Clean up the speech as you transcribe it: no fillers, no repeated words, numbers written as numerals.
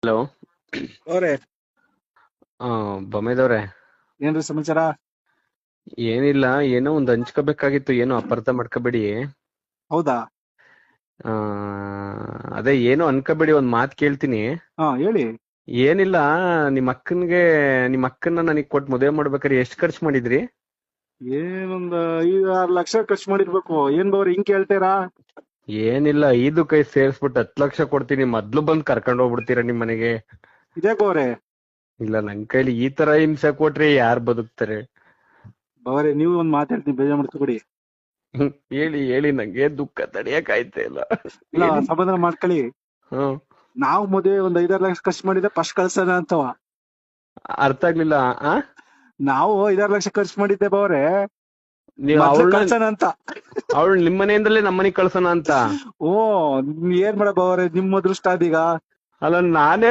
Hello. ಅವ್ರೆ ಬೊಮ್ಮೆದವ್ರೆ, ಏನ್ರಿ ಸಮಾಚಾರ? ಏನಿಲ್ಲ, ಏನೋ ಒಂದ್ ಹಂಚ್ಕೋಬೇಕಾಗಿತ್ತು, ಏನೋ ಅಪಾರ್ಥ ಮಾಡ್ಕೋಬೇಡಿ. ಹೌದಾ? ಆ ಅದೇ ಏನೋ ಅನ್ಕೋಬೇಡಿ, ಒಂದ್ ಮಾತ್ ಕೇಳ್ತೀನಿ. ಹಾ ಹೇಳಿ. ಏನಿಲ್ಲ, ನಿಮ್ಮ ಅಕ್ಕನ್ನ ನನಗ್ ಕೊಟ್ಟು ಮದುವೆ ಮಾಡ್ಬೇಕಾದ್ರೆ ಎಷ್ಟ್ ಖರ್ಚು ಮಾಡಿದ್ರಿ? ಏನೊಂದ್ 5-6 ಲಕ್ಷ ಖರ್ಚು ಮಾಡಿರ್ಬೇಕು. ಏನ್ ಬವ್ರಿ ಹಿಂಗ್ ಕೇಳ್ತೀರಾ? ಏನಿಲ್ಲ, 5 ಕೈ ಸೇರ್ಸ್ಬಿಟ್ಟು 10 ಲಕ್ಷ ಕೊಡ್ತೀನಿ, ಮೊದ್ಲು ಬಂದ್ ಕರ್ಕೊಂಡ್ ಹೋಗ್ಬಿಡ್ತೀರಾ ನಿಮ್ ಮನೆಗೆ? ಇದೇ ಗೋರೆ. ಇಲ್ಲ, ನನ್ ಕೈಲಿ ಈ ತರ ಹಿಂಸೆ ಕೊಟ್ರೆ ಯಾರ್ ಬದುಕ್ತಾರೆ? ಬವ್ರೆ ನೀವು ಒಂದ್ ಮಾತಾಡ್ತೀನಿ, ಬೇಜಾರ್ ಮಾಡ್ಕೊಬೇಡಿ. ಹೇಳಿ ಹೇಳಿ, ನಂಗೆ ದುಃಖ ತಡಿಯಕ್ ಆಯ್ತಾ ಇಲ್ಲ. ಇಲ್ಲ, ಹೇಳಿ. ಸಮಾಧಾನ ಮಾಡ್ಕೊಳ್ಳಿ. ಹ್ಮ್. ನಾವು ಮದುವೆ ಒಂದ್ 5-6 ಲಕ್ಷ ಖರ್ಚು ಮಾಡಿದ್ರೆ ಫಸ್ಟ್ ಕಳ್ಸೋಣ ಅಂತವ. ಅರ್ಥ ಆಗ್ಲಿಲ್ಲ. ಆ ನಾವು 5-6 ಲಕ್ಷ ಖರ್ಚು ಮಾಡಿದ್ದೆ ಬವ್ರೆ, ನೀವ್ ಮೊದ್ಲು ಕಳ್ಸೋಣ ಅಂತ. ಅವಳು ನಿಮ್ ಮನೆಯಿಂದಲೇ ನಮ್ಮನೆಗ್ ಕಳ್ಸೋಣ ಅಂತ? ಓ, ಏನ್ ಮಾಡ ಬವ್ರೆ, ನಿಮ್ ಅದೃಷ್ಟ ಅದೀಗ. ಅಲ್ಲ, ನಾನೇ